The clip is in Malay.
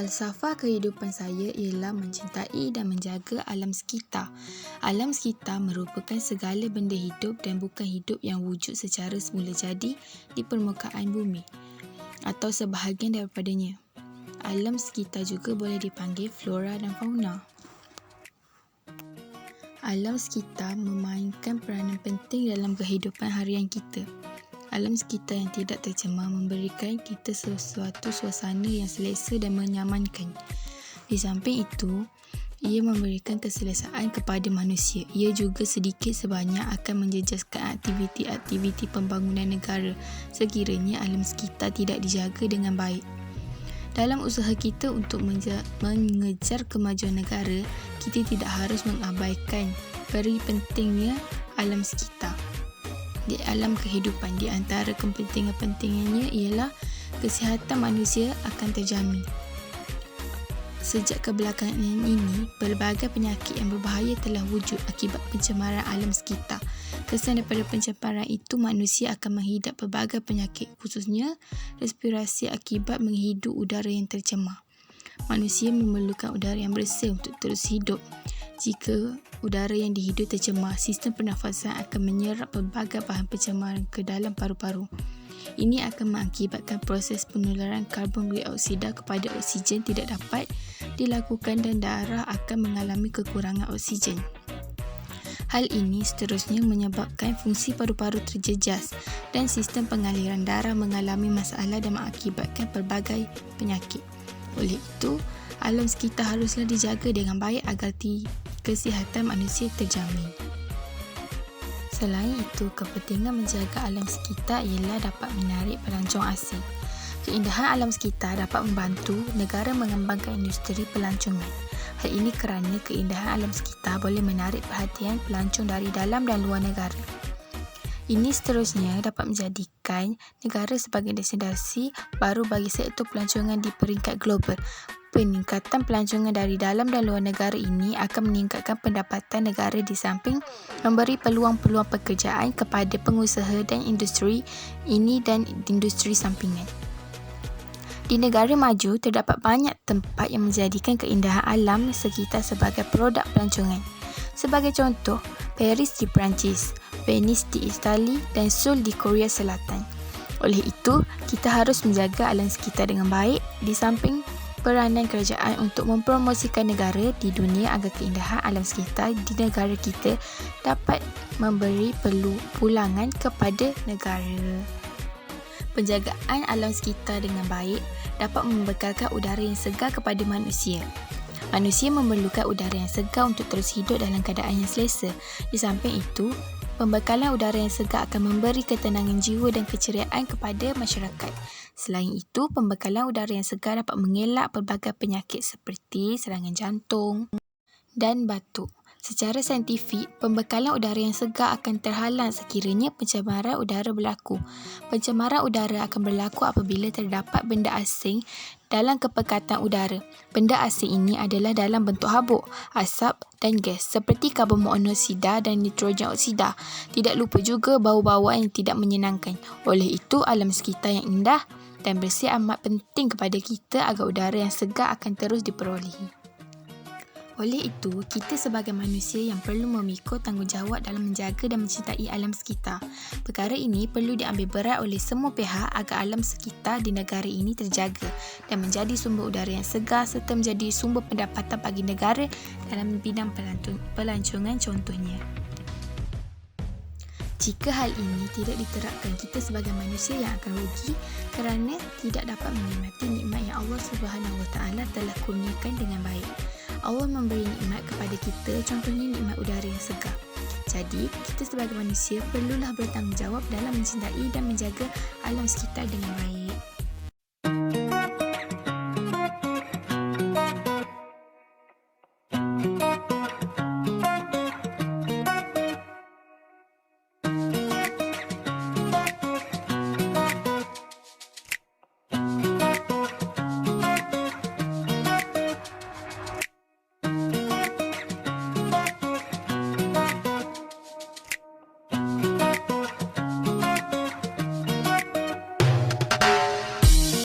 Falsafah kehidupan saya ialah mencintai dan menjaga alam sekitar. Alam sekitar merupakan segala benda hidup dan bukan hidup yang wujud secara semula jadi di permukaan bumi atau sebahagian daripadanya. Alam sekitar juga boleh dipanggil flora dan fauna. Alam sekitar memainkan peranan penting dalam kehidupan harian kita. Alam sekitar yang tidak tercemar memberikan kita sesuatu suasana yang selesa dan menyamankan. Di samping itu, ia memberikan keselesaan kepada manusia. Ia juga sedikit sebanyak akan menjejaskan aktiviti-aktiviti pembangunan negara sekiranya alam sekitar tidak dijaga dengan baik. Dalam usaha kita untuk mengejar kemajuan negara, kita tidak harus mengabaikan peri pentingnya alam sekitar. Di alam kehidupan, di antara kepentingan-pentingannya ialah kesihatan manusia akan terjamin. Sejak kebelakangan ini, pelbagai penyakit yang berbahaya telah wujud akibat pencemaran alam sekitar. Kesan daripada pencemaran itu, manusia akan menghidap pelbagai penyakit, khususnya respirasi akibat menghidup udara yang tercemar. Manusia memerlukan udara yang bersih untuk terus hidup. Jika udara yang dihidup tercemar, sistem pernafasan akan menyerap pelbagai bahan pencemaran ke dalam paru-paru. Ini akan mengakibatkan proses penularan karbon dioksida kepada oksigen tidak dapat dilakukan dan darah akan mengalami kekurangan oksigen. Hal ini seterusnya menyebabkan fungsi paru-paru terjejas dan sistem pengaliran darah mengalami masalah dan mengakibatkan pelbagai penyakit. Oleh itu, alam sekitar haruslah dijaga dengan baik agar kesihatan manusia terjamin. Selain itu, kepentingan menjaga alam sekitar ialah dapat menarik pelancong asing. Keindahan alam sekitar dapat membantu negara mengembangkan industri pelancongan. Hal ini kerana keindahan alam sekitar boleh menarik perhatian pelancong dari dalam dan luar negara. Ini seterusnya dapat menjadikan negara sebagai destinasi baru bagi sektor pelancongan di peringkat global. Peningkatan pelancongan dari dalam dan luar negara ini akan meningkatkan pendapatan negara di samping memberi peluang-peluang pekerjaan kepada pengusaha dan industri ini dan industri sampingan. Di negara maju, terdapat banyak tempat yang menjadikan keindahan alam sekitar sebagai produk pelancongan. Sebagai contoh, Paris di Perancis, Venice di Itali dan Seoul di Korea Selatan. Oleh itu, kita harus menjaga alam sekitar dengan baik di samping peranan kerajaan untuk mempromosikan negara di dunia agar keindahan alam sekitar di negara kita dapat memberi pulangan kepada negara. Penjagaan alam sekitar dengan baik dapat membekalkan udara yang segar kepada manusia. Manusia memerlukan udara yang segar untuk terus hidup dalam keadaan yang selesa. Di samping itu, pembekalan udara yang segar akan memberi ketenangan jiwa dan keceriaan kepada masyarakat. Selain itu, pembekalan udara yang segar dapat mengelak pelbagai penyakit seperti serangan jantung dan batuk. Secara saintifik, pembekalan udara yang segar akan terhalang sekiranya pencemaran udara berlaku. Pencemaran udara akan berlaku apabila terdapat benda asing dalam kepekatan udara. Benda asing ini adalah dalam bentuk habuk, asap dan gas seperti karbon monoksida dan nitrogen oksida. Tidak lupa juga bau-bauan yang tidak menyenangkan. Oleh itu, alam sekitar yang indah dan bersih amat penting kepada kita agar udara yang segar akan terus diperolehi. Oleh itu, kita sebagai manusia yang perlu memikul tanggungjawab dalam menjaga dan mencintai alam sekitar. Perkara ini perlu diambil berat oleh semua pihak agar alam sekitar di negara ini terjaga dan menjadi sumber udara yang segar serta menjadi sumber pendapatan bagi negara dalam bidang pelancongan contohnya. Jika hal ini tidak diterapkan, kita sebagai manusia yang akan rugi kerana tidak dapat menikmati nikmat yang Allah SWT telah kurniakan dengan baik. Allah memberi nikmat kepada kita, contohnya nikmat udara yang segar. Jadi, kita sebagai manusia perlulah bertanggungjawab dalam mencintai dan menjaga alam sekitar dengan baik.